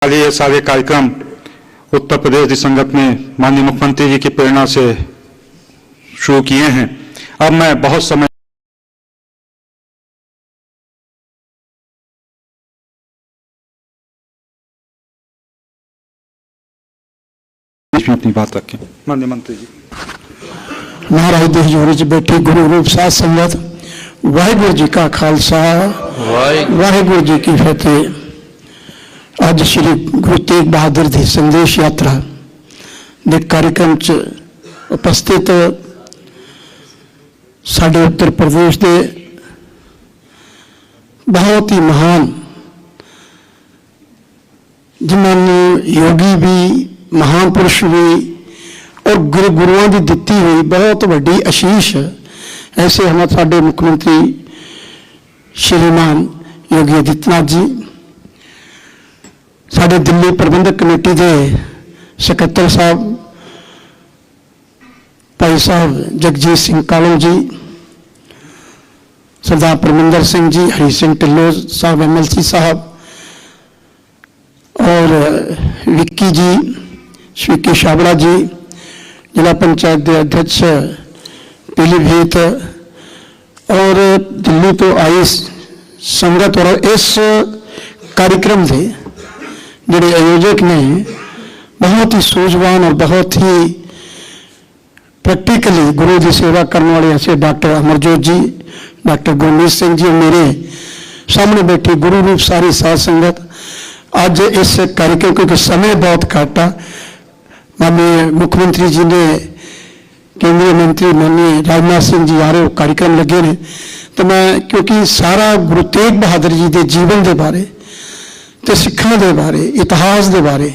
ये सारे कार्यक्रम उत्तर प्रदेश की संगत ने माननीय मुख्यमंत्री जी की प्रेरणा से शुरू किए हैं। अब मैं बहुत समय अपनी बात रखें। माननीय मंत्री जी। महाराज देश जोड़ी च बैठी गुरु रूप साध संगत, वाहिगुरु जी का खालसा वाहिगुरु जी की फतेह। अज श्री गुरु तेग बहादुर की संदेश यात्रा के कार्यक्रम च उपस्थित साडे उत्तर प्रदेश के बहुत ही महान जिन्होंने योगी भी, महापुरुष भी और गुरुओं की दिती हुई बहुत वड्डी आशीष, ऐसे हम साडे मुख्यमंत्री श्रीमान योगी आदित्यनाथ जी, साडे दिल्ली प्रबंधक कमेटी के सकत्तर साहब भाई साहब जगजीत सिंह कालों जी, सरदार परमिंदर सिंह जी, हरी सिंह ढिल्लों साहब MLC साहब और विक्की जी, स्वीकी छाबड़ा जी, जिला पंचायत के अध्यक्ष पीलीभीत और दिल्ली तो आई संगत और इस कार्यक्रम के जिहड़े आयोजक ने बहुत ही सूझवान और बहुत ही प्रैक्टिकली गुरु की सेवा करने वाले ऐसे डॉक्टर अमरजोत जी, डॉक्टर गुरमीत सिंह जी, मेरे सामने बैठी गुरु रूप सारी साध संगत। अज इस कार्यक्रम क्योंकि समय बहुत घट आ, माननीय मुख्यमंत्री जी ने केंद्रीय मंत्री माननीय राजनाथ सिंह जी आ रहे कार्यक्रम लगे ने, तो मैं क्योंकि सारा गुरु तेग बहादुर जी के जीवन के बारे तो सिखों के बारे इतिहास के बारे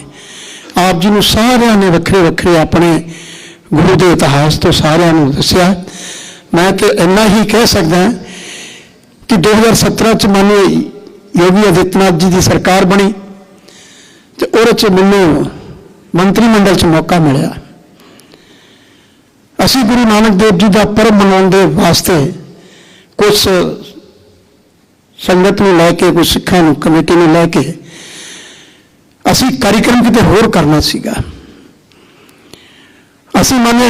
आप जी सारिया ने वक्रे वक्रे अपने गुरु के इतिहास तो सारिया दसिया। मैं तो इन्ना ही कह सकता कि 2017 च माननीय योगी आदित्यनाथ जी की सरकार बनी तो उहदे मैनू मंत्रिमंडल च मौका मिला। असी गुरु नानक देव जी का पर्व मनाने वास्ते कुछ संगत में लैके कुछ सिखा कमेटी में लैके असी कार्यक्रम किते होर करना सीगा। असी माने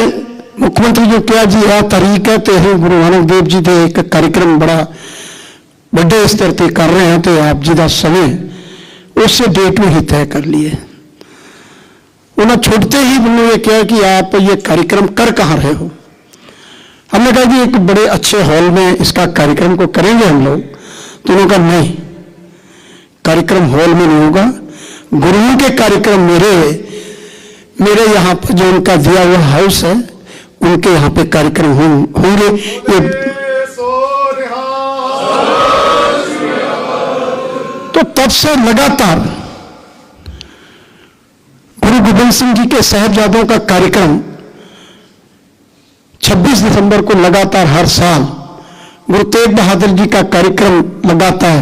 मुख्यमंत्री जो कहा जी यह तारीख है तो यह गुरु नानक देव जी के एक कार्यक्रम बड़ा बड़े स्तर पर कर रहे हैं तो आप जी का समय उस डेट में ही तय कर लिए। उन्होंने छुटते ही मैंने ये कहा कि आप ये कार्यक्रम कर कहाँ रहे हो। हमने कहा कि एक बड़े अच्छे हॉल में इसका कार्यक्रम को करेंगे हम लोग, तो उन्होंने कहा नहीं, कार्यक्रम हॉल में नहीं होगा, गुरुओं के कार्यक्रम मेरे यहाँ पर जो उनका दिया हुआ हाउस है उनके यहाँ पे कार्यक्रम होंगे। ये तो तब से लगातार गुरु गोबिंद सिंह जी के साहिबजादों का कार्यक्रम 26 दिसंबर को लगातार हर साल, गुरु तेग बहादुर जी का कार्यक्रम लगातार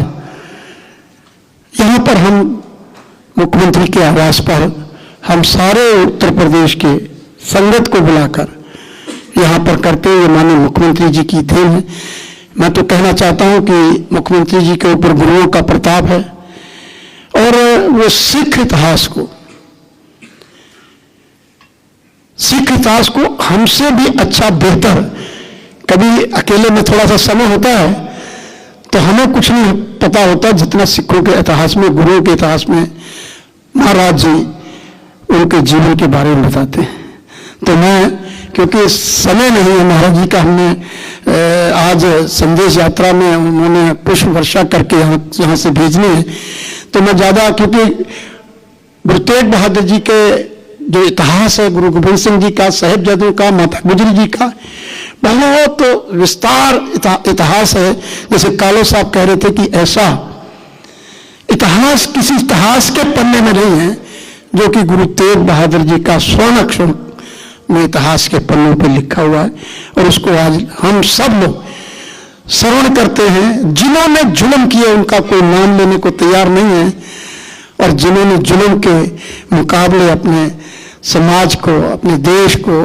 यहाँ पर हम मुख्यमंत्री के आवास पर हम सारे उत्तर प्रदेश के संगत को बुलाकर यहाँ पर करते हुए माननीय मुख्यमंत्री जी की देन है। मैं तो कहना चाहता हूँ कि मुख्यमंत्री जी के ऊपर गुरुओं का प्रताप है और वो सिख इतिहास को हमसे भी अच्छा बेहतर, कभी अकेले में थोड़ा सा समय होता है तो हमें कुछ नहीं पता होता जितना सिखों के इतिहास में, गुरुओं के इतिहास में महाराज जी उनके जीवन के बारे में बताते हैं। तो मैं क्योंकि समय नहीं है महाराज जी का, हमने आज संदेश यात्रा में उन्होंने पुष्प वर्षा करके यहाँ से भेजने हैं, तो मैं ज़्यादा क्योंकि गुरु तेग बहादुर जी के जो इतिहास है, गुरु गोबिंद सिंह जी का, साहिबजादों का, माता गुजरी जी का बहुत विस्तार इतिहास है। जैसे कालो साहब कह रहे थे कि ऐसा इतिहास किसी इतिहास के पन्ने में नहीं है जो कि गुरु तेग बहादुर जी का स्वर्ण अक्षर में इतिहास के पन्नों पर लिखा हुआ है और उसको आज हम सब लोग श्रवण करते हैं। जिन्होंने जुल्म किया उनका कोई नाम लेने को तैयार नहीं है और जिन्होंने जुल्म के मुकाबले अपने समाज को, अपने देश को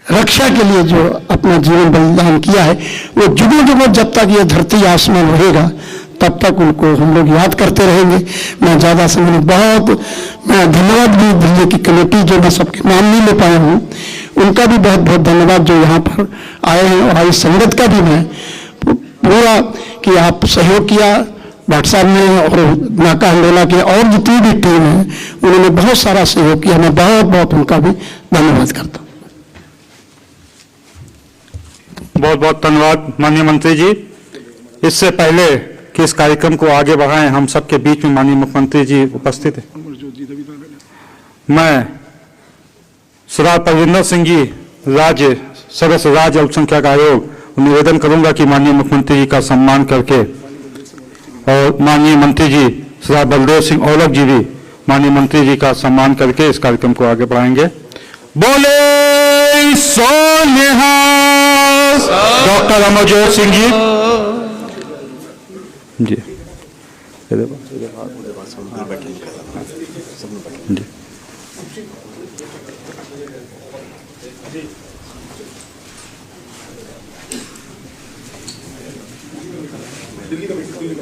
रक्षा के लिए जो अपना जीवन बलिदान किया है, वो जुगों जुगों जब तक ये धरती आसमान रहेगा तब तक उनको हम लोग याद करते रहेंगे। मैं ज़्यादा समय नहीं, मैं धन्यवाद भी दिल्ली की कमेटी, जो मैं सबके नाम नहीं ले पाया हूँ, उनका भी बहुत बहुत धन्यवाद जो यहाँ पर आए हैं, और इस संगत का भी मैं पूरा कि आप सहयोग किया डॉक्टर साहब ने और नाका हंडोला के और जितनी भी टीम है उन्होंने बहुत सारा सहयोग किया। मैं बहुत बहुत उनका भी धन्यवाद करता हूँ। बहुत बहुत धन्यवाद माननीय मंत्री जी। इससे पहले कि इस कार्यक्रम को आगे बढ़ाएं, हम सबके बीच में माननीय मुख्यमंत्री जी उपस्थित हैं। मैं सरदार परविंदर सिंह जी, राज्य सदस्य राज्य अल्पसंख्यक आयोग, निवेदन करूंगा कि माननीय मुख्यमंत्री जी का सम्मान करके, और माननीय मंत्री जी सरदार बलदेव सिंह औलख जी भी माननीय मंत्री जी का सम्मान करके इस कार्यक्रम को आगे बढ़ाएंगे। बोले सो निहाल डॉक्टर अमरजोत सिंह जी जी।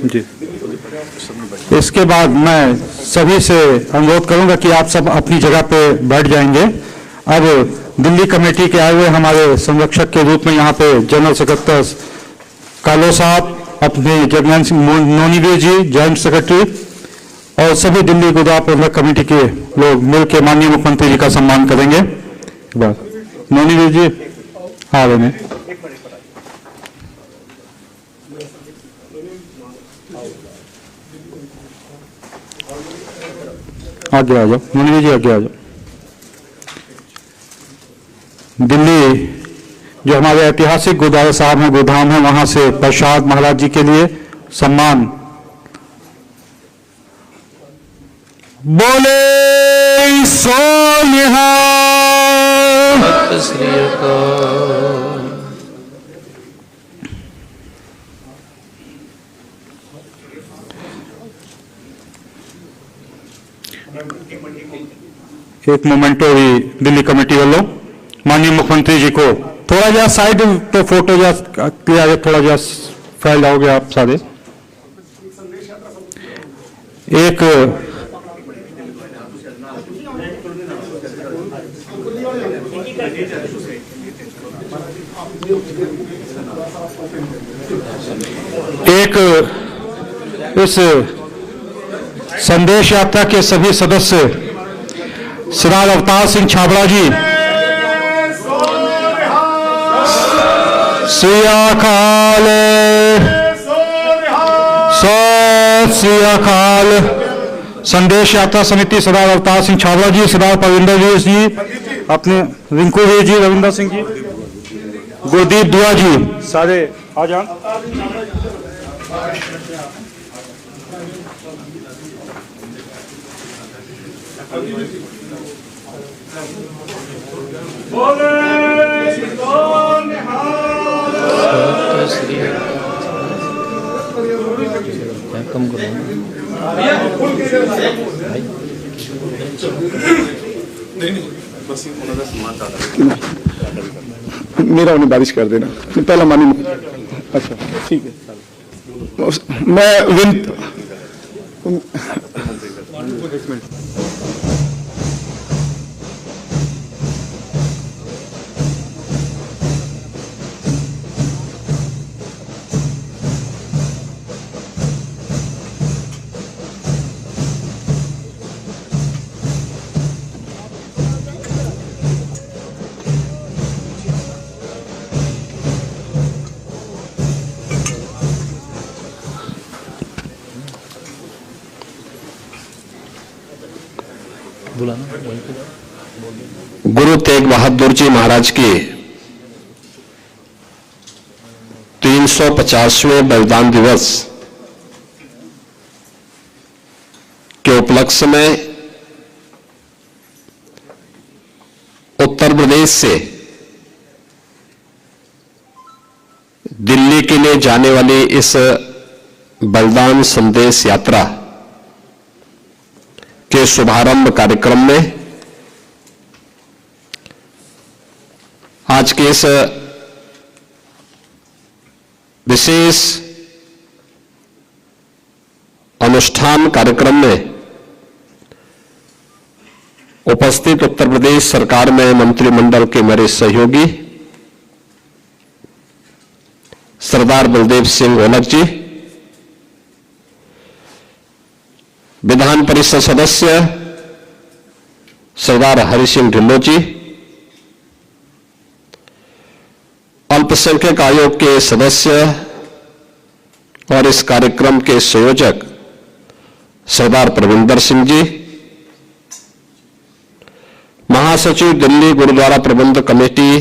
जी इसके बाद मैं सभी से अनुरोध करूंगा कि आप सब अपनी जगह पे बैठ जाएंगे। अब दिल्ली कमेटी के आए हुए हमारे संरक्षक के रूप में यहाँ पे जनरल सेक्रेटरी कालो साहब, अपने जगनैन सिंह नोनीवीर जी जॉइंट सेक्रेटरी, और सभी दिल्ली गुरुद्वारा प्रबंधक कमेटी के लोग मिलकर माननीय मुख्यमंत्री जी का सम्मान करेंगे। नोनीवीर जी आ रहे हैं, आगे आ जाओ। नोनीवीर जी आगे आ जाओ। दिल्ली जो हमारे ऐतिहासिक गुरुद्वारा साहब में गुरुधाम है, वहां से प्रसाद महाराज जी के लिए सम्मान। बोले सो निहाल। सत श्री अकाल। एक मोमेंटो भी दिल्ली कमेटी वालों माननीय मुख्यमंत्री जी को थोड़ा जा साइड पे फोटो जा क्लियर, थोड़ा जा फैल जाओगे आप सारे। एक इस संदेश यात्रा के सभी सदस्य सरदार अवतार सिंह छाबड़ा जी, श्री अकाल, सत श्री अकाल। संदेश यात्रा समिति सरदार अवतार सिंह छाबड़ा जी, सरदार परविंदर जी, अपने रिंकू वीर जी, रविंदर सिंह जी, गुरदीप दुआ जी, सारे आ जान। कम करो मेरा उन्हें बारिश कर देना पहला मानी। अच्छा ठीक है, मैं गुरु तेग बहादुर जी महाराज के 350वें बलिदान दिवस के उपलक्ष्य में उत्तर प्रदेश से दिल्ली के लिए जाने वाली इस बलिदान संदेश यात्रा के शुभारंभ कार्यक्रम में आज के इस विशेष अनुष्ठान कार्यक्रम में उपस्थित उत्तर प्रदेश सरकार में मंत्रिमंडल के मेरे सहयोगी सरदार बलदेव सिंह ओलख जी, विधान परिषद सदस्य सरदार हरि सिंह ढिल्लों जी, अल्पसंख्यक आयोग के सदस्य और इस कार्यक्रम के संयोजक सरदार प्रविंदर सिंह जी, महासचिव दिल्ली गुरुद्वारा प्रबंध कमेटी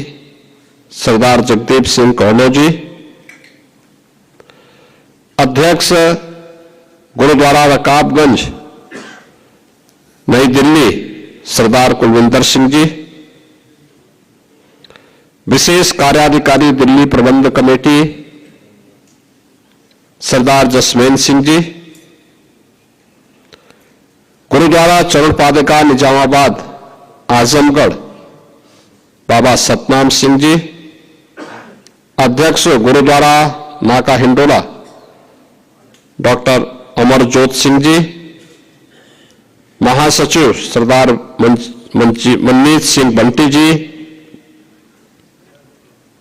सरदार जगदीप सिंह कौनो जी, अध्यक्ष गुरुद्वारा रकाबगंज नई दिल्ली सरदार कुलविंदर सिंह जी, विशेष कार्याधिकारी दिल्ली प्रबंध कमेटी सरदार जसमेन सिंह जी, गुरुद्वारा चरण पादुका निजामाबाद आजमगढ़ बाबा सतनाम सिंह जी, अध्यक्ष गुरुद्वारा नाका हिंडोला डॉक्टर अमरजोत सिंह जी, महासचिव सरदार मनमीत सिंह बंटी जी,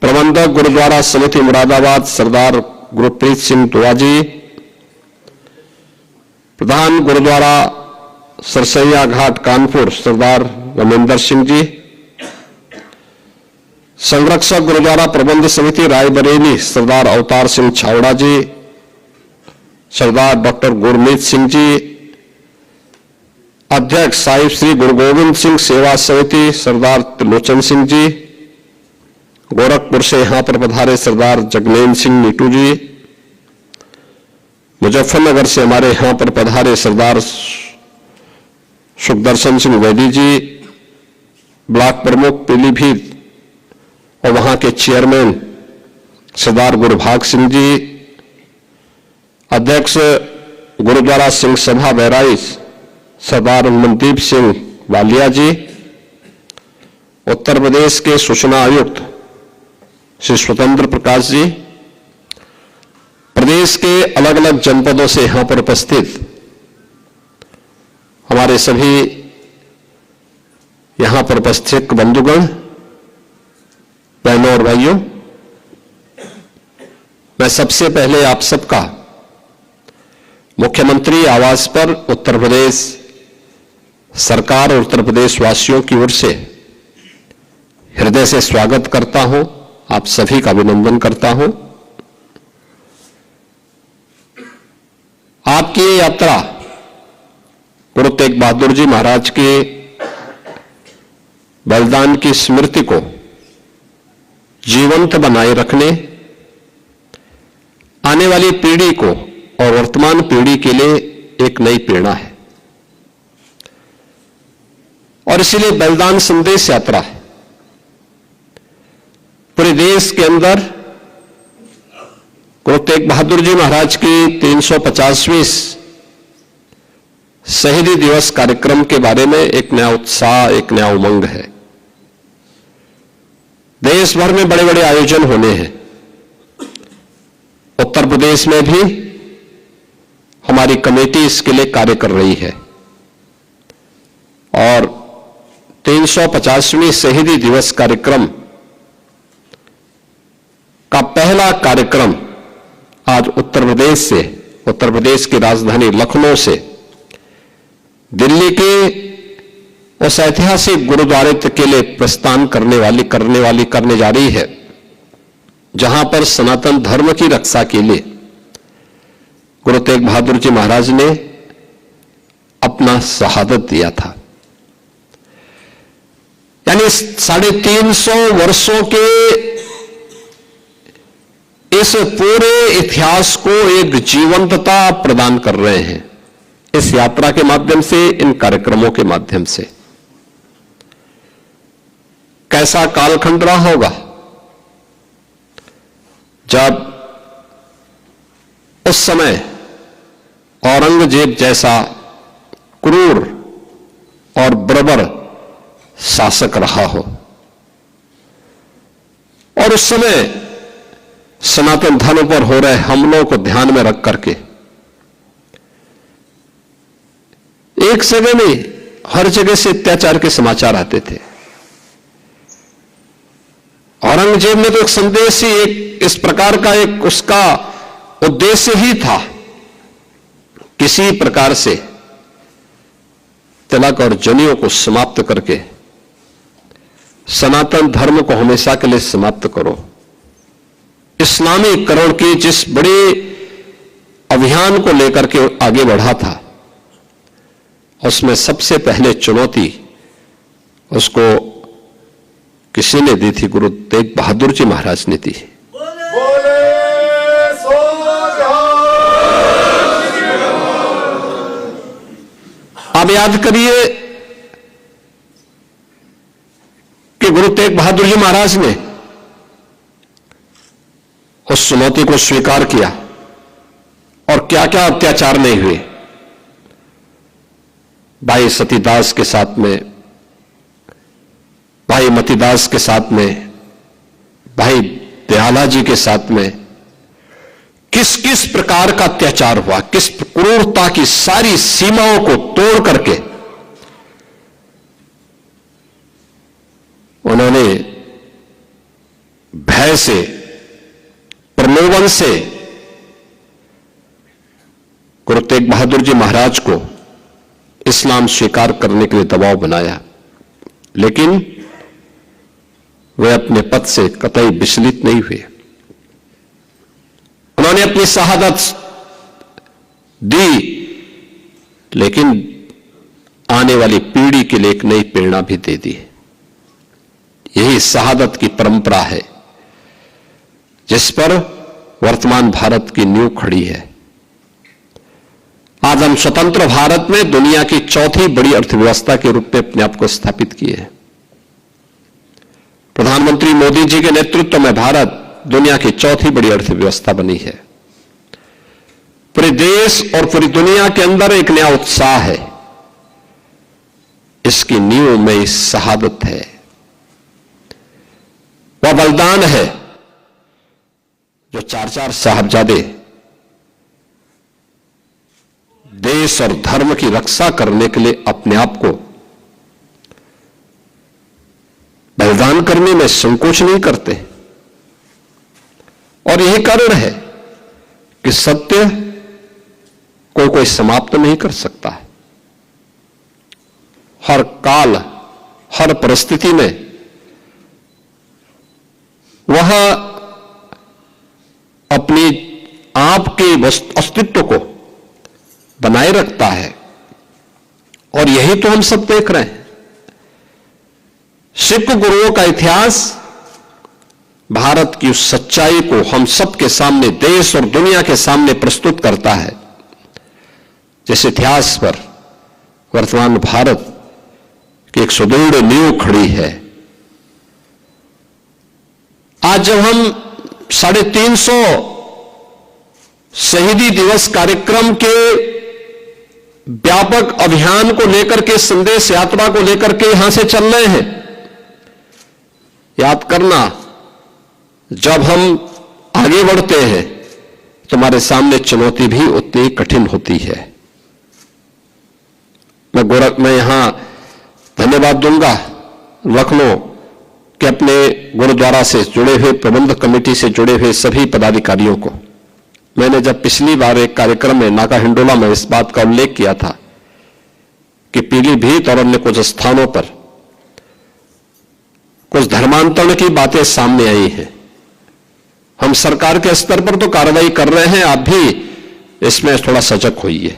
प्रबंधक गुरुद्वारा समिति मुरादाबाद सरदार गुरप्रीत सिंह दुआ जी, प्रधान गुरुद्वारा सरसैया घाट कानपुर सरदार रमेंद्र सिंह जी, संरक्षक गुरुद्वारा प्रबंध समिति रायबरेली सरदार अवतार सिंह छावड़ा जी, सरदार डॉक्टर गुरमीत सिंह जी, अध्यक्ष साहिब श्री गुरु गोविंद सिंह सेवा समिति सरदार त्रिलोचन सिंह जी, गोरखपुर से यहां पर पधारे सरदार जगनैन सिंह नीटू जी, मुजफ्फरनगर से हमारे यहां पर पधारे सरदार सुखदर्शन सिंह वैदी जी, ब्लॉक प्रमुख पीलीभीत और वहां के चेयरमैन सरदार गुरभाग सिंह जी, अध्यक्ष गुरुद्वारा सिंह सभा बहराइच सरदार मनदीप सिंह वालिया जी, उत्तर प्रदेश के सूचना आयुक्त श्री स्वतंत्र प्रकाश जी, प्रदेश के अलग अलग जनपदों से यहां पर उपस्थित हमारे सभी यहां पर उपस्थित बंधुगण, बहनों और भाइयों, मैं सबसे पहले आप सबका मुख्यमंत्री आवास पर उत्तर प्रदेश सरकार और उत्तर प्रदेश वासियों की ओर से हृदय से स्वागत करता हूं, आप सभी का अभिनंदन करता हूं। आपकी ये यात्रा गुरु तेग बहादुर जी महाराज के बलिदान की स्मृति को जीवंत बनाए रखने, आने वाली पीढ़ी को और वर्तमान पीढ़ी के लिए एक नई प्रेरणा है और इसीलिए बलिदान संदेश यात्रा है। पूरे देश के अंदर गुरु तेग बहादुर जी महाराज की 350वीं शहीदी दिवस कार्यक्रम के बारे में एक नया उत्साह, एक नया उमंग है। देश भर में बड़े बड़े आयोजन होने हैं। उत्तर प्रदेश में भी हमारी कमेटी इसके लिए कार्य कर रही है और 350वीं शहीदी दिवस कार्यक्रम का पहला कार्यक्रम आज उत्तर प्रदेश से, उत्तर प्रदेश की राजधानी लखनऊ से दिल्ली के उस ऐतिहासिक गुरुद्वारे के लिए प्रस्थान करने जा रही है, जहां पर सनातन धर्म की रक्षा के लिए गुरु तेग बहादुर जी महाराज ने अपना शहादत दिया था। यानी 350 वर्षों के इस पूरे इतिहास को एक जीवंतता प्रदान कर रहे हैं इस यात्रा के माध्यम से, इन कार्यक्रमों के माध्यम से। कैसा कालखंड रहा होगा जब उस समय औरंगजेब जैसा क्रूर और बर्बर शासक रहा हो और उस समय सनातन धर्म पर हो रहे हमलों को ध्यान में रख करके एक जगह नहीं, हर जगह से अत्याचार के समाचार आते थे। औरंगजेब ने तो एक संदेश ही, एक इस प्रकार का एक उसका उद्देश्य ही था, किसी प्रकार से तिलक और जनेऊ को समाप्त करके सनातन धर्म को हमेशा के लिए समाप्त करो। इस्लामीकरण के जिस बड़े अभियान को लेकर के आगे बढ़ा था, उसमें सबसे पहले चुनौती उसको किसी ने दी थी? गुरु तेग बहादुर जी महाराज ने दी। आप याद करिए कि गुरु तेग बहादुर जी महाराज ने उस चुनौती को स्वीकार किया और क्या क्या अत्याचार नहीं हुए। भाई सतीदास के साथ में, भाई मतीदास के साथ में, भाई दयाला जी के साथ में किस किस प्रकार का अत्याचार हुआ, किस क्रूरता की सारी सीमाओं को तोड़ करके उन्होंने भय से, प्रलोभन से गुरु तेग बहादुर जी महाराज को इस्लाम स्वीकार करने के लिए दबाव बनाया, लेकिन वे अपने पद से कतई विचलित नहीं हुए। उन्होंने अपनी शहादत दी, लेकिन आने वाली पीढ़ी के लिए एक नई प्रेरणा भी दे दी। यही शहादत की परंपरा है जिस पर वर्तमान भारत की नींव खड़ी है। आज हम स्वतंत्र भारत में दुनिया की चौथी बड़ी अर्थव्यवस्था के रूप में अपने आप को स्थापित किए हैं। प्रधानमंत्री मोदी जी के नेतृत्व में भारत दुनिया की चौथी बड़ी अर्थव्यवस्था बनी है। पूरे देश और पूरी दुनिया के अंदर एक नया उत्साह है। इसकी नींव में इस शहादत है, वह बलिदान है जो चार चार साहबजादे देश और धर्म की रक्षा करने के लिए अपने आप को बलिदान करने में संकोच नहीं करते। और यही कारण है कि सत्य को कोई समाप्त नहीं कर सकता है। हर काल, हर परिस्थिति में वह अपनी आप के अस्तित्व को बनाए रखता है, और यही तो हम सब देख रहे हैं। सिख गुरुओं का इतिहास भारत की उस सच्चाई को हम सबके सामने, देश और दुनिया के सामने प्रस्तुत करता है, जिस इतिहास पर वर्तमान भारत की एक सुदृढ़ नींव खड़ी है। आज जब हम 350 शहीदी दिवस कार्यक्रम के व्यापक अभियान को लेकर के, संदेश यात्रा को लेकर के यहां से चल रहे हैं, याद करना, जब हम आगे बढ़ते हैं तो हमारे सामने चुनौती भी उतनी कठिन होती है। मैं यहां धन्यवाद दूंगा लखनऊ के अपने गुरुद्वारा से जुड़े हुए, प्रबंधक कमेटी से जुड़े हुए सभी पदाधिकारियों को। मैंने जब पिछली बार एक कार्यक्रम में नाका हिंडोला में इस बात का उल्लेख किया था कि पीलीभीत और अन्य कुछ स्थानों पर कुछ धर्मांतरण की बातें सामने आई हैं। हम सरकार के स्तर पर तो कार्रवाई कर रहे हैं, आप भी इसमें थोड़ा सजग होइए।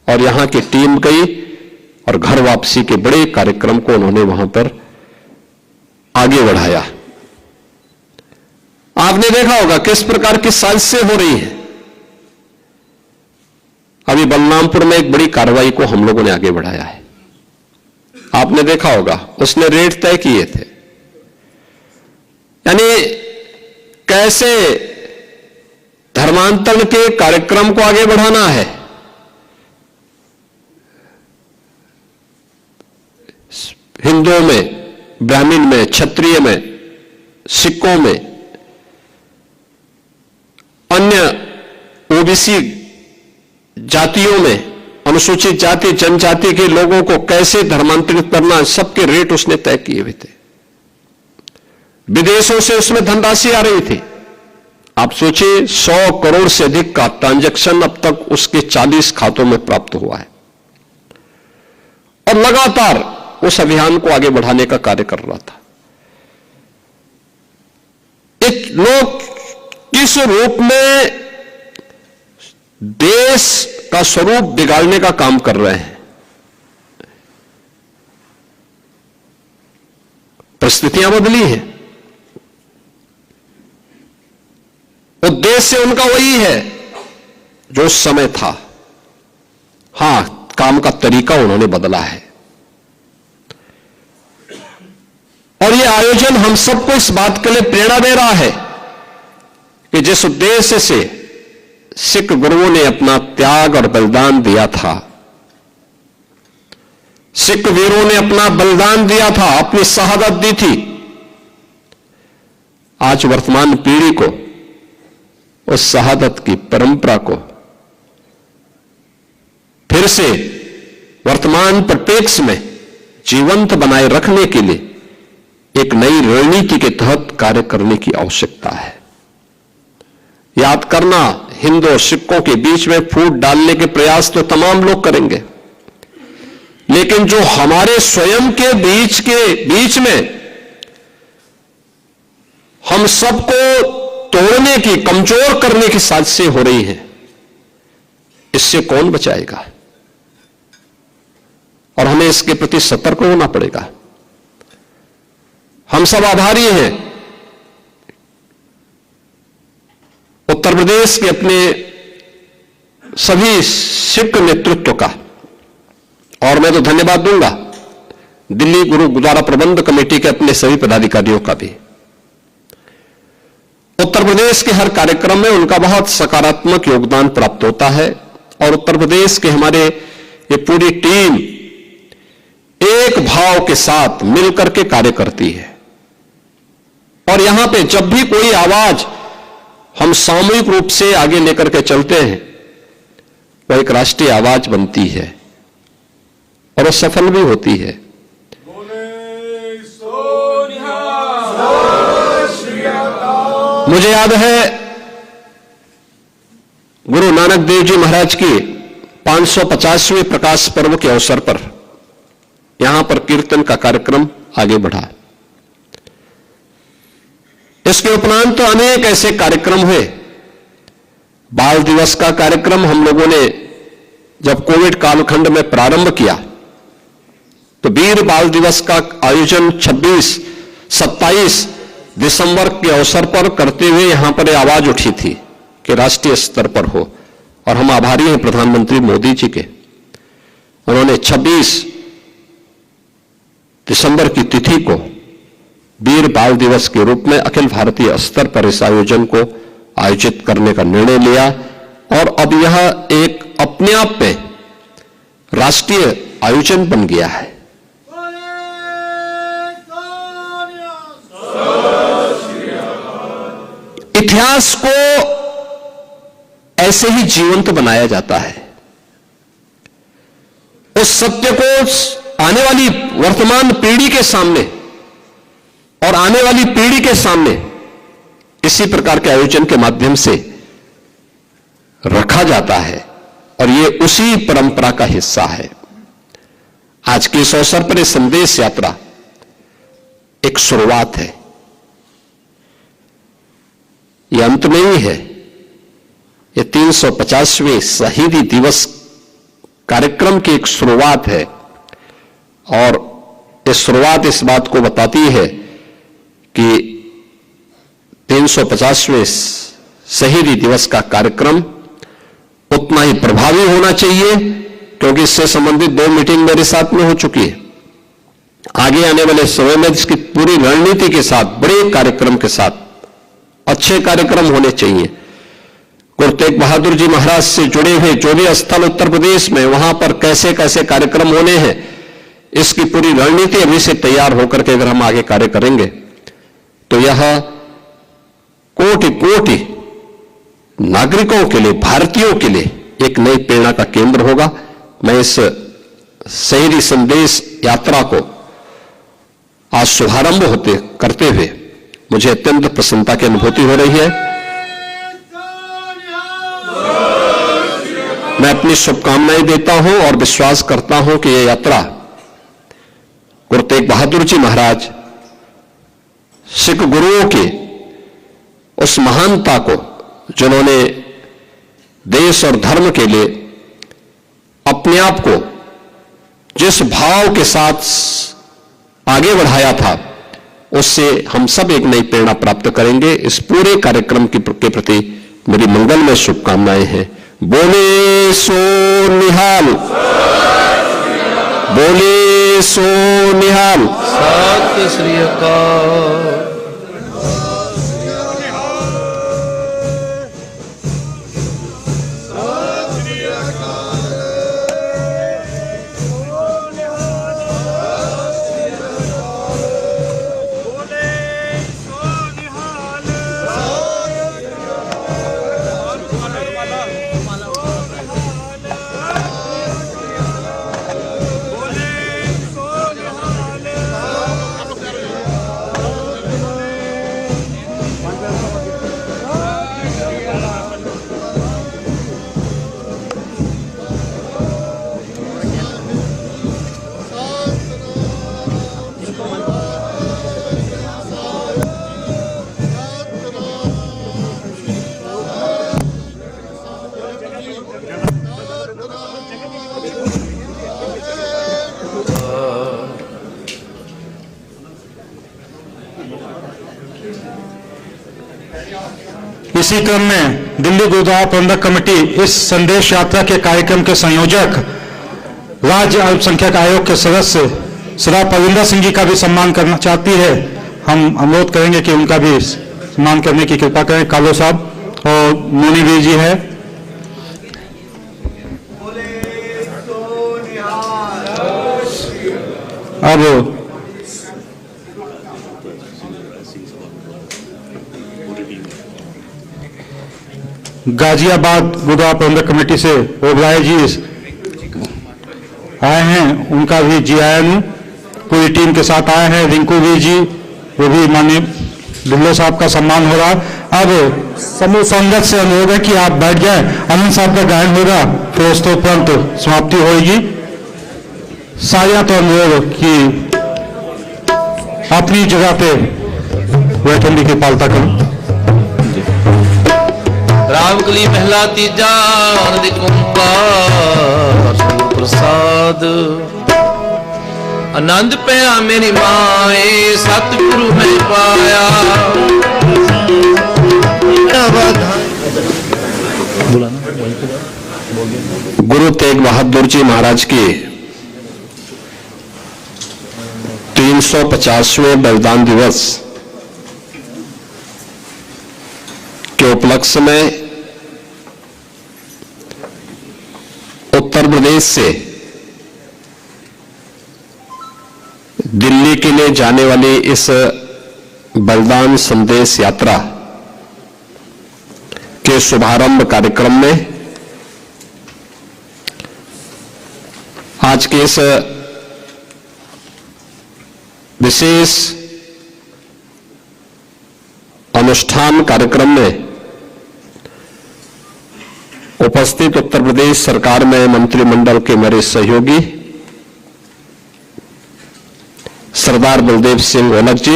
और यहां की टीम गई और घर वापसी के बड़े कार्यक्रम को उन्होंने वहां पर आगे बढ़ाया। आपने देखा होगा किस प्रकार की साजिशें हो रही हैं। अभी बलरामपुर में एक बड़ी कार्रवाई को हम लोगों ने आगे बढ़ाया है, आपने देखा होगा, उसने रेट तय किए थे। यानी कैसे धर्मांतरण के कार्यक्रम को आगे बढ़ाना है। हिंदुओं में, ब्राह्मण में, क्षत्रिय में, सिखों में, अन्य ओबीसी जातियों में, अनुसूचित जाति जनजाति के लोगों को कैसे धर्मांतरित करना, सबके रेट उसने तय किए हुए थे। विदेशों से उसमें धनराशि आ रही थी। आप सोचिए 100 करोड़ से अधिक का ट्रांजैक्शन अब तक उसके 40 खातों में प्राप्त हुआ है और लगातार उस अभियान को आगे बढ़ाने का कार्य कर रहा था। एक लोग किस रूप में देश का स्वरूप बिगाड़ने का काम कर रहे हैं, परिस्थितियां बदली हैं, उद्देश्य उनका वही है जो उस समय था। हां, काम का तरीका उन्होंने बदला है और यह आयोजन हम सबको इस बात के लिए प्रेरणा दे रहा है कि जिस उद्देश्य से सिख गुरुओं ने अपना त्याग और बलिदान दिया था, सिख वीरों ने अपना बलिदान दिया था, अपनी शहादत दी थी, आज वर्तमान पीढ़ी को उस शहादत की परंपरा को फिर से वर्तमान परिप्रेक्ष्य में जीवंत बनाए रखने के लिए एक नई रणनीति के तहत कार्य करने की आवश्यकता है। याद करना, हिंदू और सिखों के बीच में फूट डालने के प्रयास तो तमाम लोग करेंगे, लेकिन जो हमारे स्वयं के बीच में हम सबको तोड़ने की, कमजोर करने की साजिशें हो रही हैं, इससे कौन बचाएगा? और हमें इसके प्रति सतर्क होना पड़ेगा। हम सब आभारी हैं उत्तर प्रदेश के अपने सभी सिख नेतृत्व का, और मैं तो धन्यवाद दूंगा दिल्ली गुरुद्वारा प्रबंध कमेटी के अपने सभी पदाधिकारियों का भी। उत्तर प्रदेश के हर कार्यक्रम में उनका बहुत सकारात्मक योगदान प्राप्त होता है और उत्तर प्रदेश के हमारे ये पूरी टीम एक भाव के साथ मिलकर के कार्य करती है और यहां पे जब भी कोई आवाज हम सामूहिक रूप से आगे लेकर के चलते हैं, वह एक राष्ट्रीय आवाज बनती है और वह सफल भी होती है। मुझे याद है गुरु नानक देव जी महाराज की 550वें प्रकाश पर्व के अवसर पर यहां पर कीर्तन का कार्यक्रम आगे बढ़ा। इसके उपरांत तो अनेक ऐसे कार्यक्रम हुए। बाल दिवस का कार्यक्रम हम लोगों ने जब कोविड कालखंड में प्रारंभ किया तो वीर बाल दिवस का आयोजन 26-27 दिसंबर के अवसर पर करते हुए यहां पर आवाज उठी थी कि राष्ट्रीय स्तर पर हो, और हम आभारी हैं प्रधानमंत्री मोदी जी के। उन्होंने 26 दिसंबर की तिथि को वीर बाल दिवस के रूप में अखिल भारतीय स्तर पर इस आयोजन को आयोजित करने का निर्णय लिया और अब यह एक अपने आप में राष्ट्रीय आयोजन बन गया है। इतिहास को ऐसे ही जीवंत बनाया जाता है। उस सत्य को आने वाली वर्तमान पीढ़ी के सामने और आने वाली पीढ़ी के सामने इसी प्रकार के आयोजन के माध्यम से रखा जाता है और यह उसी परंपरा का हिस्सा है। आज के इस अवसर पर यह संदेश यात्रा एक शुरुआत है, यह अंत नहीं है। यह 350वें शहीदी दिवस कार्यक्रम की एक शुरुआत है और यह शुरुआत इस बात को बताती है कि 350वें शहीदी दिवस का कार्यक्रम उतना ही प्रभावी होना चाहिए, क्योंकि इससे संबंधित 2 मीटिंग मेरे साथ में हो चुकी है। आगे आने वाले समय में इसकी पूरी रणनीति के साथ, बड़े कार्यक्रम के साथ अच्छे कार्यक्रम होने चाहिए। गुरु तेग बहादुर जी महाराज से जुड़े हुए जो भी स्थल उत्तर प्रदेश में, वहां पर कैसे कैसे कार्यक्रम होने हैं, इसकी पूरी रणनीति अभी से तैयार होकर के अगर हम आगे कार्य करेंगे तो यह कोटि कोटि नागरिकों के लिए, भारतीयों के लिए एक नई प्रेरणा का केंद्र होगा। मैं इस शहीदी संदेश यात्रा को आज शुभारंभ करते हुए मुझे अत्यंत प्रसन्नता की अनुभूति हो रही है। मैं अपनी शुभकामनाएं देता हूं और विश्वास करता हूं कि यह यात्रा गुरु तेग बहादुर जी महाराज सिख गुरुओं के उस महानता को, जिन्होंने देश और धर्म के लिए अपने आप को जिस भाव के साथ आगे बढ़ाया था, उससे हम सब एक नई प्रेरणा प्राप्त करेंगे। इस पूरे कार्यक्रम के प्रति मेरी मंगलमय शुभकामनाएं हैं। बोले सो निहाल, बोले सो निहाल। सत श्री अकाल। इसी क्रम में दिल्ली गुरुद्वारा प्रबंधक कमेटी इस संदेश यात्रा के कार्यक्रम के संयोजक राज्य अल्पसंख्यक आयोग के सदस्य सरदार परविंदर सिंह जी का भी सम्मान करना चाहती है। हम अनुरोध करेंगे कि उनका भी सम्मान करने की कृपा करें। कालो साहब और मोनी वीर जी है। अब गाजियाबाद गुरुद्वारा प्रबंधक कमेटी से ओबराय जी आए हैं, उनका भी जी आयन पूरी टीम के साथ आए हैं। रिंकू वीर जी, वो भी माननीय ढिल्लो साहब का सम्मान हो रहा। अब समूह संगत से अनुरोध है कि आप बैठ जाएं। आनंद साहब का गायन होगा, फिर स्तोत्रंत समाप्ति होगी। सारियां तो अनुरोध कि अपनी जगह पे बैठने की कृपालता करें। रामकली महला तीजा आनंद कुंकार सतगुर प्रसाद। आनंद पया मेरी माए सतगुरु मैं पाया। गुरु तेग बहादुर जी महाराज के 350वें बलिदान दिवस के उपलक्ष्य में उत्तर प्रदेश से दिल्ली के लिए जाने वाली इस बलिदान संदेश यात्रा के शुभारंभ कार्यक्रम में आज के इस विशेष अनुष्ठान कार्यक्रम में उपस्थित उत्तर प्रदेश सरकार में मंत्रिमंडल के मेरे सहयोगी सरदार बलदेव सिंह ओलख जी,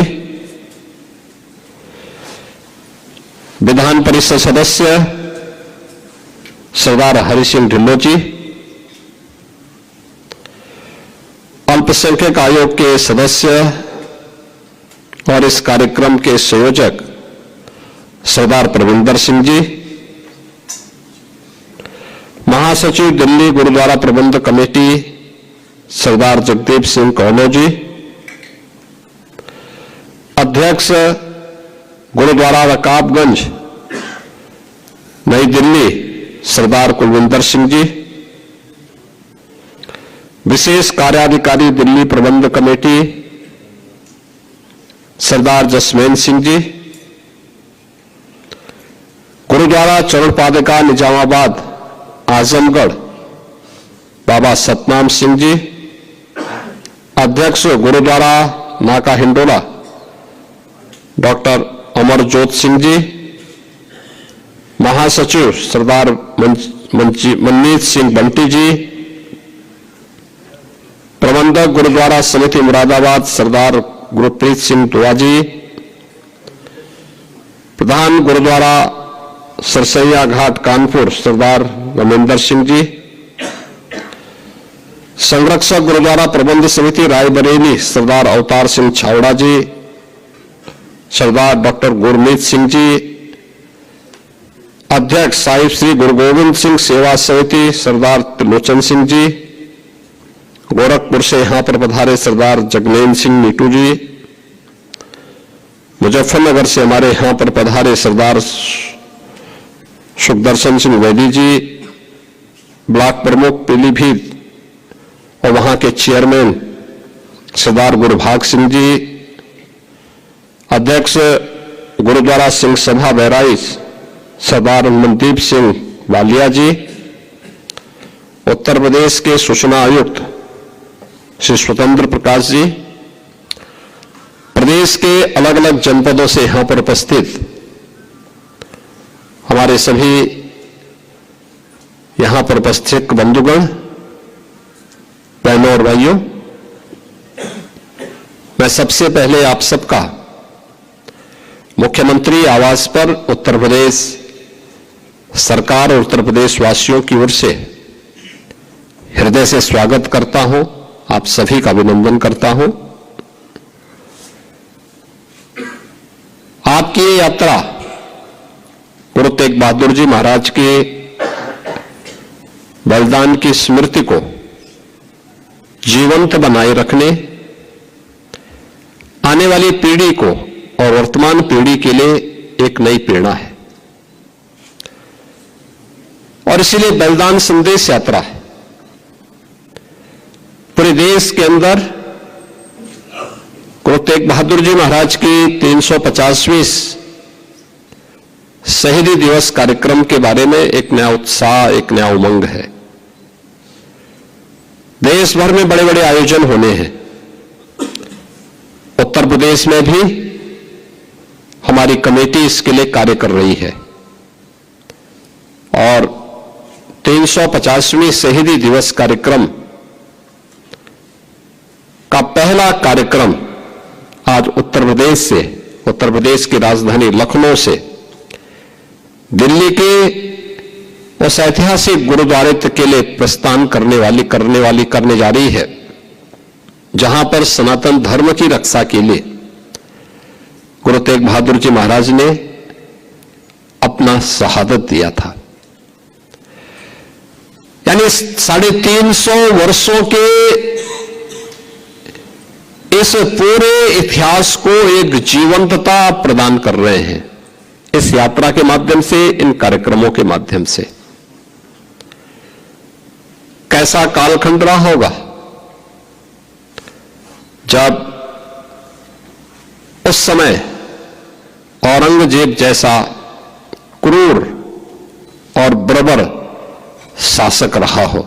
विधान परिषद सदस्य सरदार हरि सिंह ढिल्लो जी, अल्पसंख्यक आयोग के सदस्य और इस कार्यक्रम के संयोजक सरदार परविंदर सिंह जी, महासचिव दिल्ली गुरुद्वारा प्रबंधक कमेटी सरदार जगदीप सिंह कौलो जी, अध्यक्ष गुरुद्वारा रकाबगंज नई दिल्ली सरदार कुलविंदर सिंह जी, विशेष कार्याधिकारी दिल्ली प्रबंधक कमेटी सरदार जसमेन सिंह जी, गुरुद्वारा चरण पादुका निजामाबाद आजमगढ़ बाबा सतनाम सिंह जी, अध्यक्ष गुरुद्वारा नाका हिंडोला डॉक्टर अमरजोत सिंह जी, महासचिव सरदार मनमीत सिंह बंटी जी, प्रबंधक गुरुद्वारा समिति मुरादाबाद सरदार गुरप्रीत सिंह दुआ जी, प्रधान गुरुद्वारा सरसैया घाट कानपुर सरदार रमेंद्र सिंह जी, संरक्षक गुरुद्वारा प्रबंध समिति रायबरेली सरदार अवतार सिंह छावड़ा जी, सरदार डॉक्टर गुरमीत सिंह जी, अध्यक्ष साहिब श्री गुरु गोविंद सिंह सेवा समिति सरदार त्रिलोचन सिंह जी, गोरखपुर से यहां पर पधारे सरदार जगनैन सिंह नीटू जी, मुजफ्फरनगर से हमारे यहां पर पधारे सरदार सुखदर्शन सिंह वैदी जी, ब्लॉक प्रमुख पीलीभीत और वहां के चेयरमैन सरदार गुरभाग सिंह जी, अध्यक्ष गुरुद्वारा सिंह सभा बहराइच सरदार मनदीप सिंह वालिया जी, उत्तर प्रदेश के सूचना आयुक्त श्री स्वतंत्र प्रकाश जी, प्रदेश के अलग अलग जनपदों से यहां पर उपस्थित हमारे सभी यहां पर उपस्थित बंधुगण, बहनों और भाइयों, मैं सबसे पहले आप सबका मुख्यमंत्री आवास पर उत्तर प्रदेश सरकार और उत्तर प्रदेश वासियों की ओर से हृदय से स्वागत करता हूं, आप सभी का अभिनंदन करता हूं। आपकी ये यात्रा गुरु तेग बहादुर जी महाराज के बलिदान की स्मृति को जीवंत बनाए रखने, आने वाली पीढ़ी को और वर्तमान पीढ़ी के लिए एक नई प्रेरणा है और इसीलिए बलिदान संदेश यात्रा है। पूरे देश के अंदर गुरु तेग बहादुर जी महाराज की 350वीं शहीदी दिवस कार्यक्रम के बारे में एक नया उत्साह, एक नया उमंग है। देश भर में बड़े बड़े आयोजन होने हैं। उत्तर प्रदेश में भी हमारी कमेटी इसके लिए कार्य कर रही है और 350वीं शहीदी दिवस कार्यक्रम का पहला कार्यक्रम आज उत्तर प्रदेश से, उत्तर प्रदेश की राजधानी लखनऊ से दिल्ली के उस ऐतिहासिक गुरुद्वारे तक के लिए प्रस्थान करने जा रही है, जहां पर सनातन धर्म की रक्षा के लिए गुरु तेग बहादुर जी महाराज ने अपना शहादत दिया था। यानी 350 वर्षों के इस पूरे इतिहास को एक जीवंतता प्रदान कर रहे हैं इस यात्रा के माध्यम से, इन कार्यक्रमों के माध्यम से। कैसा कालखंड रहा होगा जब उस समय औरंगजेब जैसा क्रूर और बर्बर शासक रहा हो।